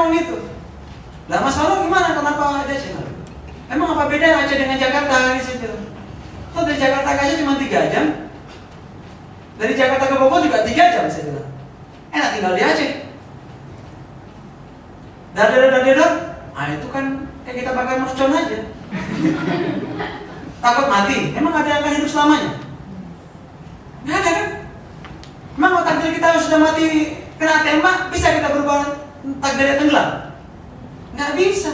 ngomong gitu. Lah Mas Walu gimana? Kenapa ada Aceh? Emang apa beda Aceh dengan Jakarta? Gitu. Kok dari Jakarta ke Aceh cuma 3 jam? Dari Jakarta ke Bogor juga 3 jam saya bilang. Enak tinggal di Aceh. Dar. Ah itu kan kayak kita bakar mercon aja. Takut mati. Emang ada yang akan hidup selamanya? Nggak ada kan? Emang kalau takdir kita sudah mati kena tembak, bisa kita berubah takdirnya tenggelam? Nggak bisa.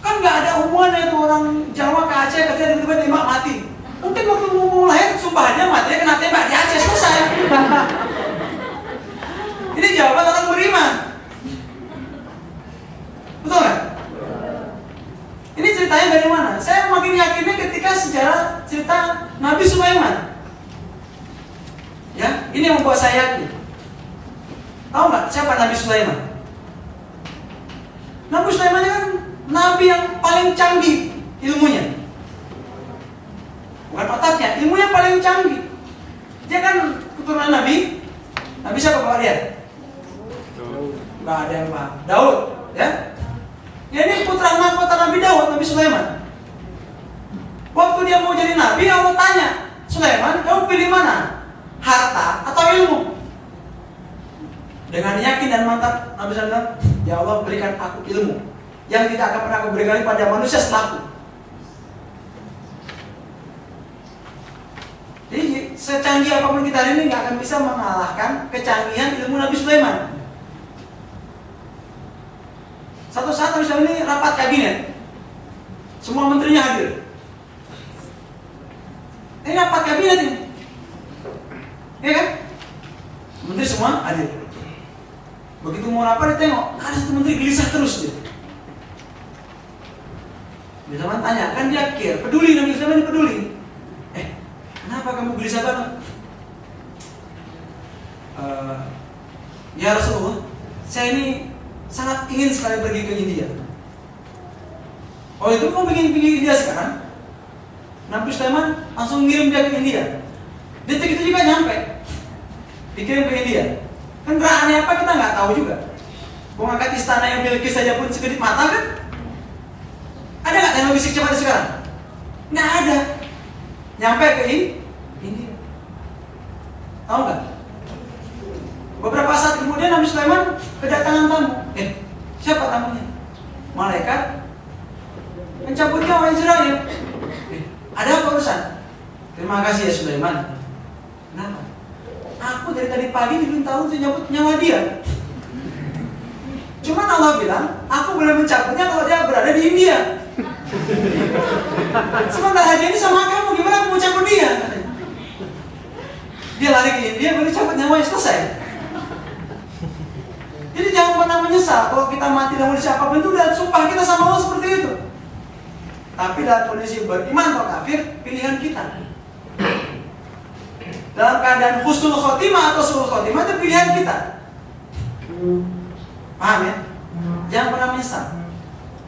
Kan nggak ada hubungannya itu orang Jawa ke Aceh ketika tiba-tiba tembak mati. Mungkin waktu mau lahir sumpahnya matinya kena tembak di Aceh, selesai. Ini jawaban orang beriman. Betul nggak? Ini ceritanya dari mana? Saya makin yakinnya ketika sejarah cerita Nabi Sulaiman. Ya, ini yang membuat saya yakin. Tahu nggak siapa Nabi Sulaiman? Nabi Sulaiman kan nabi yang paling canggih ilmunya. Bukan otaknya, ilmunya paling canggih. Dia kan keturunan Nabi. Nabi siapa bapak dia? Nggak ada yang paham. Daud, ya? Ya ini putra mahkota Nabi Daud, Nabi Sulaiman. Waktu dia mau jadi nabi, Allah tanya, Sulaiman, kamu pilih mana? Harta atau ilmu? Dengan yakin dan mantap, Nabi Sulaiman, ya Allah berikan aku ilmu yang tidak akan pernah aku berikan pada manusia setelahku. Jadi secanggih apapun kita hari ini nggak akan bisa mengalahkan kecanggihan ilmu Nabi Sulaiman. Satu saat Nabi Sulaiman ini rapat kabinet, semua menterinya hadir. Ini rapat kabinet ini, ya kan? Menteri semua hadir. Begitu mau rapat dia tengok, ada satu menteri gelisah terus dia. Nabi Sulaiman tanya, kan dia care, peduli, Nabi Sulaiman peduli. Kenapa kamu gelisah banget? Ya Rasulullah, saya ini sangat ingin sekali pergi ke India. Oh itu kamu ingin pergi ke India sekarang? Nabi Sulaiman langsung ngirim dia ke India. Detik itu juga nyampe, dikirim ke India. Kan gerakannya apa kita nggak tahu juga. Mengangkat istana yang miliki saja pun sekedip mata kan? Ada nggak teknologi secepat sekarang? Nggak ada. Nyampe ke India. Tahu nggak? Beberapa saat kemudian Nabi Sulaiman kedatangan tamu. Siapa tamunya? Malaikat mencabut nyawa Israel. Ada apa urusan? Terima kasih ya Sulaiman. Kenapa? Aku dari tadi pagi diminta untuk mencabut nyawa dia. Cuman Allah bilang, aku boleh mencabutnya kalau dia berada di India. Sementara dia ini sama kamu, gimana aku mau cabut dia? Dia lari ke India, baru cabut nyawanya, selesai. Jadi jangan pernah menyesal kalau kita mati dalam kondisi apapun itu, dan sumpah kita sama Allah seperti itu. Tapi dalam kondisi beriman atau kafir, pilihan kita. Dalam keadaan husnul khotimah atau su'ul khotimah, itu pilihan kita. Paham ya? Jangan pernah menyesal.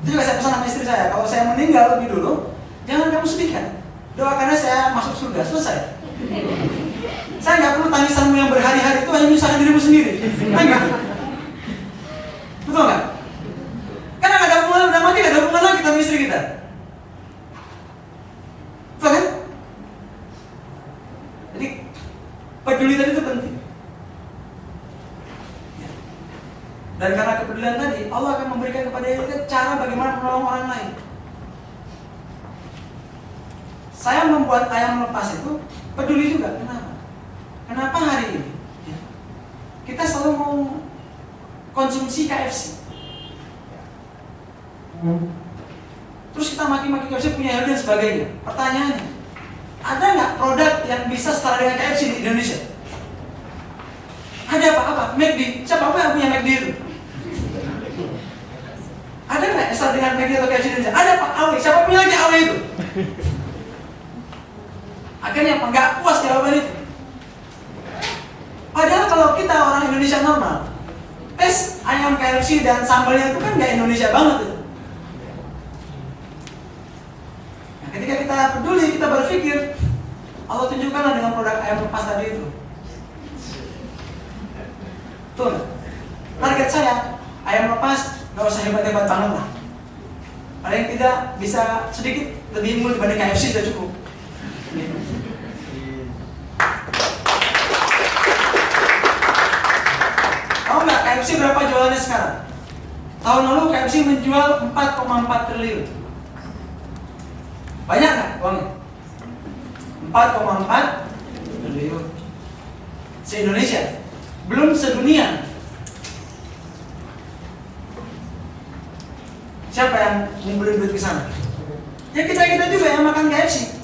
Itu juga saya pesan sama istri saya, kalau saya meninggal lebih dulu, jangan kamu sedihkan. Doakannya saya masuk surga, selesai. Saya nggak perlu tangisanmu yang berhari-hari itu hanya menyusahkan dirimu sendiri. Kan gitu? Betul nggak? Karena nggak ada hubungan, udah mati nggak ada hubungan lagi sama istri kita. Betul kan? Jadi peduli tadi itu penting. Dan karena kepedulian tadi, Allah akan memberikan kepada kita cara bagaimana menolong orang lain. Saya membuat ayam lepas itu peduli juga. Kenapa? Kenapa hari ini kita selalu mau konsumsi KFC? Terus kita maki-maki KFC punya harga dan sebagainya. Pertanyaannya, ada nggak produk yang bisa setara dengan KFC di Indonesia? Ada apa? McD. Siapa yang punya McD itu? Ada nggak yang setara dengan McD atau KFC di Indonesia? Ada Pak Awe. Siapa punya lagi Awe itu? Akhirnya nggak puas jawaban itu. Padahal kalau kita orang Indonesia normal, tes ayam KFC dan sambalnya itu kan nggak Indonesia banget itu. Nah, ketika kita peduli, kita berpikir, Allah tunjukkanlah dengan produk ayam lepas tadi itu. Tuh, target target saya ayam lepas, nggak usah hebat-hebat banget lah. Paling tidak bisa sedikit lebih unggul dibanding KFC sudah cukup. Tahu nggak KFC berapa jualannya sekarang? Tahun lalu KFC menjual 4,4 triliun. Banyak nggak uangnya? 4,4 triliun. Se-Indonesia, belum sedunia. Siapa yang ngumpulin duit ke sana? Ya kita juga yang makan KFC.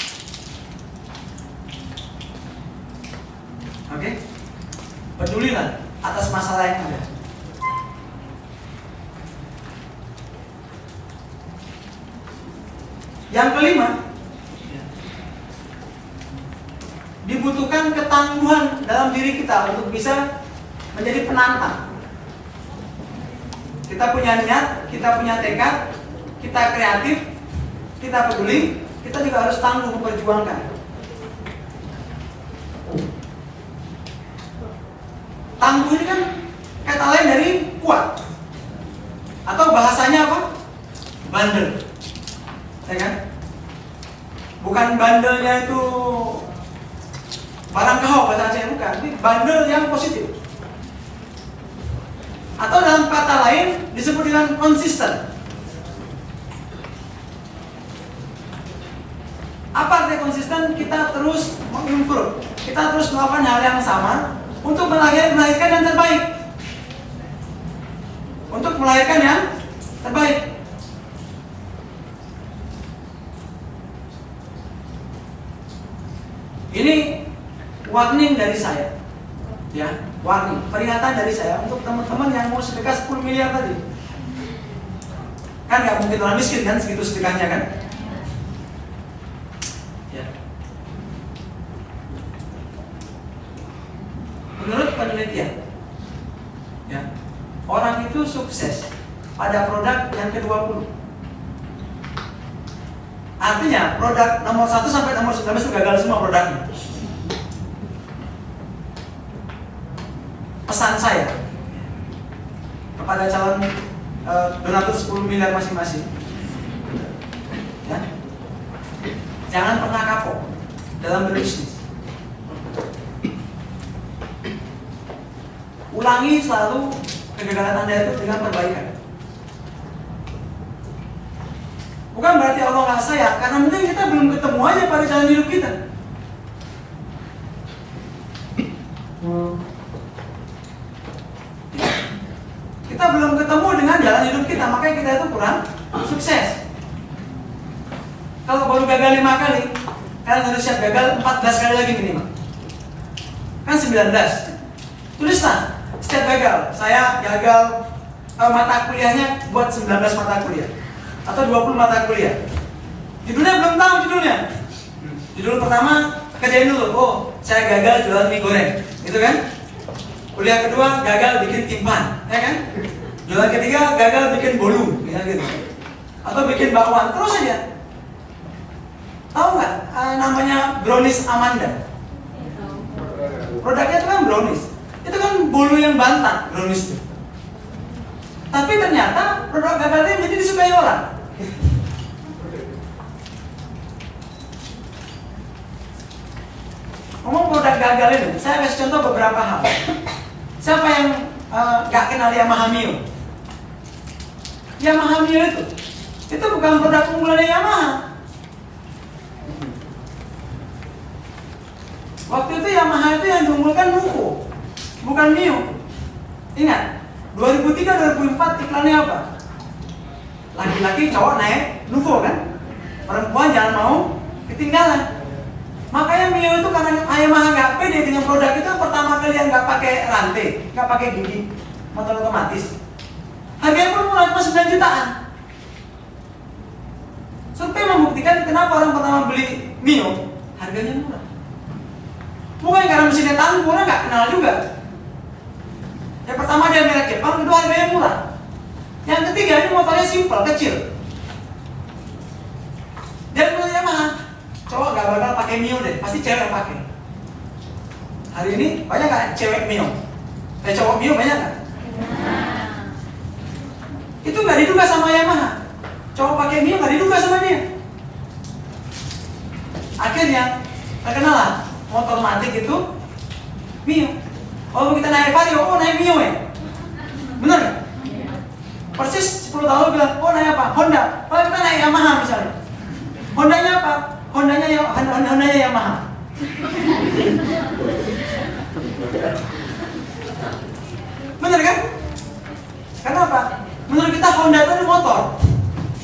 Oke? Pedulilah atas masalah yang ada. Yang kelima, dibutuhkan ketangguhan dalam diri kita untuk bisa menjadi penantang. Kita punya niat, kita punya tekad, kita kreatif, kita peduli, kita juga harus tangguh memperjuangkan. Tangguh ini kan kata lain dari kuat, atau bahasanya apa? Bandel, ya kan? Bukan bandelnya itu barang kahau bahasa Aceh, bukan. Ini bandel yang positif. Atau dalam kata lain disebut dengan konsisten. Apa artinya konsisten? Kita terus mengimprove, kita terus melakukan hal yang sama untuk melahirkan yang terbaik. Untuk melahirkan yang terbaik. Ini warning dari saya. Ya, warning, peringatan dari saya untuk teman-teman yang mau sedekah 10 miliar tadi. Kan nggak mungkin orang miskin kan segitu sedekahnya kan? Ya. Menurut penelitian, ya, orang itu sukses pada produk yang ke-20. Artinya produk nomor 1 sampai nomor 19 itu gagal semua produknya. Pesan saya kepada calon donatur 10 miliar masing-masing, ya, jangan pernah kapok dalam berbisnis. Ulangi selalu kegagalan Anda itu dengan perbaikan. Bukan berarti Allah nggak sayang, karena mungkin kita belum ketemu aja pada jalan hidup kita. Kita belum ketemu dengan jalan hidup kita, makanya kita itu kurang sukses. Kalau baru gagal 5 kali, kalian harus siap gagal 14 kali lagi minimal. Kan 19. Tulislah setiap gagal. Saya gagal mata kuliahnya buat 19 mata kuliah atau 20 mata kuliah. Judulnya belum tahu judulnya. Judul pertama kerjain dulu. Oh, saya gagal jualan mie goreng, gitu kan? Kuliah kedua gagal bikin timpan, ya kan? Jualan ketiga gagal bikin bolu, ya gitu. Atau bikin bakwan, terus aja. Tahu nggak namanya brownies Amanda? Produknya itu kan brownies. Itu kan bolu yang bantat, brownies itu. Tapi ternyata produk gagalnya menjadi disukai orang. Ngomong produk gagal ini, saya kasih contoh beberapa hal. Siapa yang gak kenal Yamaha Mio? Yamaha Mio itu bukan produk unggulannya Yamaha. Waktu itu Yamaha itu yang diunggulkan Nuvo, bukan Mio. Ingat, 2003-2004 iklannya apa? Laki-laki cowok naik Nuvo kan? Perempuan jangan mau ketinggalan. Makanya Mio itu karena Yamaha nggak pede dengan produk itu, pertama kali yang nggak pakai rantai, nggak pakai gigi, motor otomatis. Harganya pun murah, cuma 9 jutaan. Survei membuktikan kenapa orang pertama beli Mio, harganya murah. Bukan karena mesinnya tangguh, orang nggak kenal juga. Yang pertama dia merek Jepang, kedua harganya murah. Yang ketiga ini motornya simpel, kecil. Dia punya Yamaha. Cowok gak bakal pakai Mio deh, pasti cewek yang pakai. Hari ini banyak gak cewek Mio? Cowok Mio banyak gak? diduga sama Yamaha. Coba pakai Mio nggak diduga sama dia. Akhirnya terkenal lah motor matic itu Mio. Oh kita naik Vario, oh naik Mio ya. Bener nggak? Persis 10 tahun bilang, oh naik apa? Honda. Oh kita naik Yamaha misalnya. Hondanya apa? Hondanya Yamaha. Bener kan? Kenapa? Menurut kita Honda itu motor.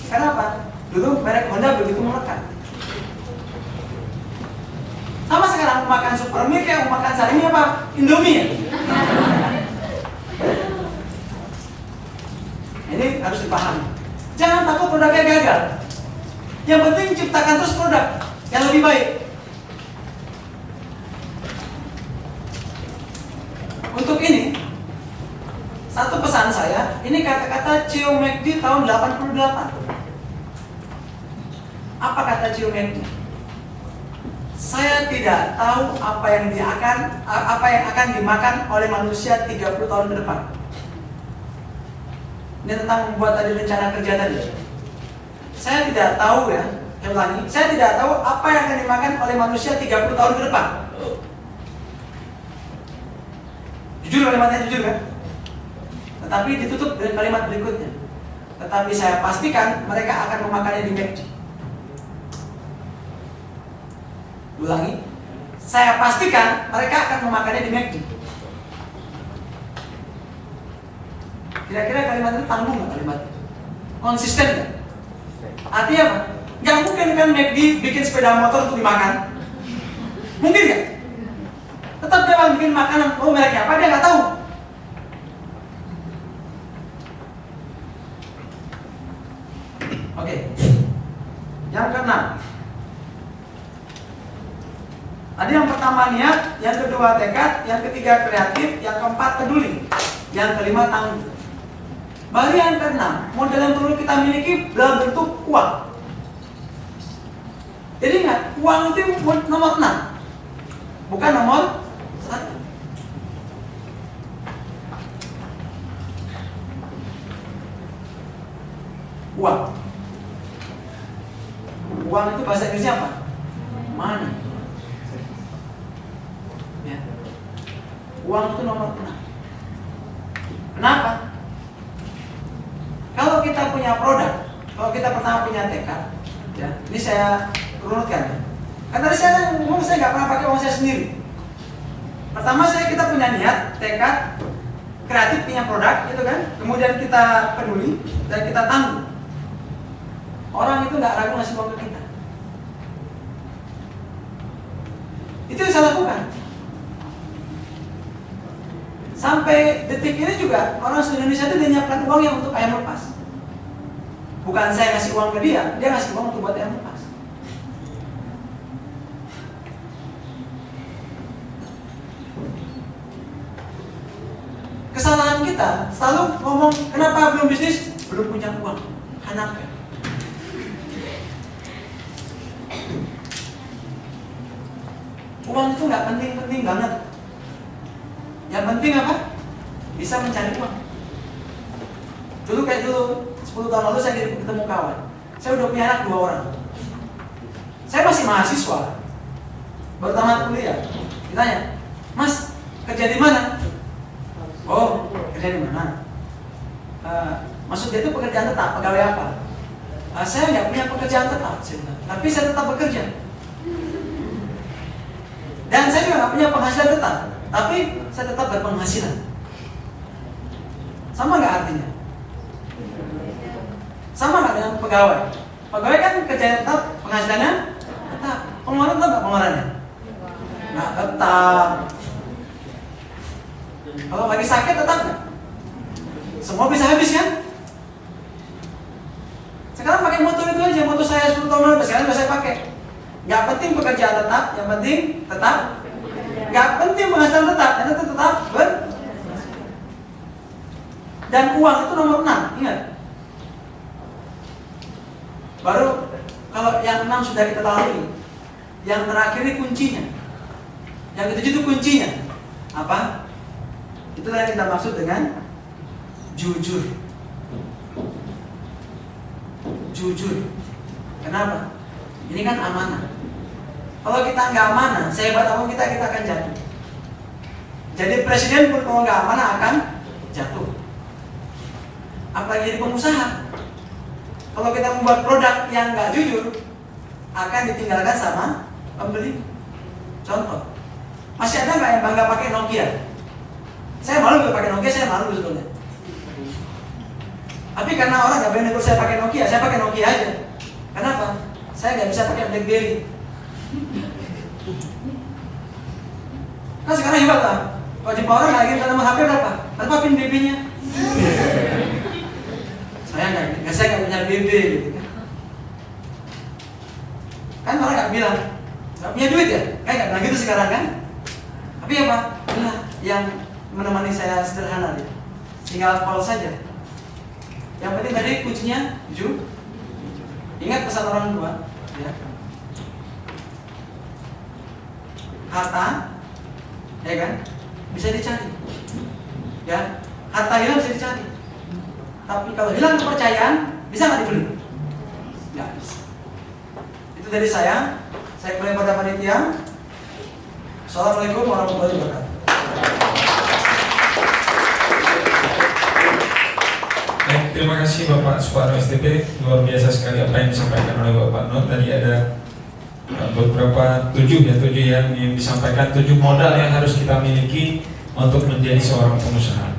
Kenapa? Dulu merek Honda begitu melekat. Sama sekarang mau makan Supermilk ya, mau makan sari apa? Indomie ya? Ini harus dipahami. Jangan takut produknya gagal. Yang penting ciptakan terus produk yang lebih baik. Untuk ini, satu pesan saya, ini kata-kata CEO McD tahun 88. Apa kata CEO McD? Saya tidak tahu apa yang akan dimakan oleh manusia 30 tahun ke depan. Ini tentang membuat tadi rencana kerja tadi. Saya tidak tahu ya, saya ulangi, saya tidak tahu apa yang akan dimakan oleh manusia 30 tahun ke depan. Jujur kalimatnya, jujur kan? Tetapi ditutup dengan kalimat berikutnya. Tetapi saya pastikan mereka akan memakannya di McD. Ulangi, saya pastikan mereka akan memakannya di McD. Kira-kira kalimat itu tanggung nggak kalimat itu? Konsisten nggak? Artinya apa? Nggak mungkin kan McD bikin sepeda motor untuk dimakan. Mungkin nggak? Tetap dia akan bikin makanan. Oh mereknya apa? Dia nggak tahu. Oke. Yang keenam. Tadi yang pertama niat, yang kedua tekad, yang ketiga kreatif, yang keempat peduli, yang kelima tanggung. Baru yang keenam, modal yang perlu kita miliki dalam bentuk uang. Jadi ingat, uang itu nomor 6, bukan nomor 1. Uang. Uang itu bahasa Inggrisnya apa? Money. Ya. Uang itu nomor 6. Kenapa? Kalau kita punya produk, kalau kita pertama punya tekad, ya, ini saya runutkan ya. Karena tadi saya ngomong saya nggak pernah pakai uang saya sendiri. Pertama kita punya niat, tekad, kreatif punya produk, gitu kan. Kemudian kita peduli dan kita tanggung. Orang itu nggak ragu ngasih uang ke kita. Itu yang saya lakukan. Sampai detik ini juga orang Indonesia itu menyiapkan uang yang untuk ayam lepas. Bukan saya ngasih uang ke dia ngasih uang untuk buat ayam lepas. Kesalahan kita selalu ngomong kenapa belum bisnis, belum punya uang, hanapkan. Uang itu nggak penting-penting banget. Yang penting apa? Bisa mencari uang. Dulu 10 tahun lalu saya ketemu kawan. Saya udah punya anak 2 orang. Saya masih mahasiswa, baru tamat kuliah. Ditanya, Mas, kerja di mana? Oh, kerja di mana? Maksud dia itu pekerjaan tetap, pegawai apa? Saya nggak punya pekerjaan tetap, saya bilang. Tapi saya tetap bekerja. Dan saya juga nggak punya penghasilan tetap, tapi saya tetap berpenghasilan. Sama nggak artinya? Sama nggak dengan pegawai? Pegawai kan kerja tetap, penghasilannya tetap. Pengeluaran tetap nggak pengeluarannya? Nggak tetap. Kalau lagi sakit tetap nggak? Semua bisa habis kan? Sekarang pakai motor itu aja, motor saya 10 tahun lalu, sekarang udah saya pakai. Nggak penting pekerjaan tetap, yang penting tetap. Nggak penting penghasilan tetap, yang penting tetap dan uang itu nomor 6, ingat. Baru kalau yang 6 sudah kita lalui, yang terakhir ini kuncinya. Yang ketujuh itu kuncinya. Apa? Itulah yang kita maksud dengan jujur. jujur. Kenapa? Ini kan amanah. Kalau kita nggak amanah, sehebat apapun kita akan jatuh. Jadi presiden pun kalau nggak amanah akan jatuh. Apalagi jadi pengusaha. Kalau kita membuat produk yang nggak jujur, akan ditinggalkan sama pembeli. Contoh, masih ada nggak yang bangga pakai Nokia? Saya malu pakai Nokia, saya malu sebetulnya. Tapi karena orang nggak boleh negur saya pakai Nokia, saya pakai Nokia aja. Kenapa? Saya nggak bisa pakai BlackBerry. Kan sekarang hebat lah. Kalau jumpa orang lagi nomor HP berapa? Berapa pin BB-nya? Saya nggak punya BB gitu kan. Kan orang nggak bilang nggak punya duit ya? Kayak nggak bilang gitu sekarang kan? Tapi apa? Nah, yang menemani saya sederhana dia. Tinggal call saja. Yang penting tadi kuncinya jujur. Ingat pesan orang tua, ya. Harta, ya kan, bisa dicari, ya. Harta hilang bisa dicari. Tapi kalau hilang kepercayaan, bisa nggak dibeli? Nggak bisa. Itu dari saya kembali pada panitia. Assalamualaikum warahmatullahi wabarakatuh. Baik, terima kasih Bapak Suparno STP. Luar biasa sekali apa yang disampaikan oleh Bapak Nur. Tadi ada beberapa tujuh yang disampaikan, 7 modal yang harus kita miliki untuk menjadi seorang pengusaha.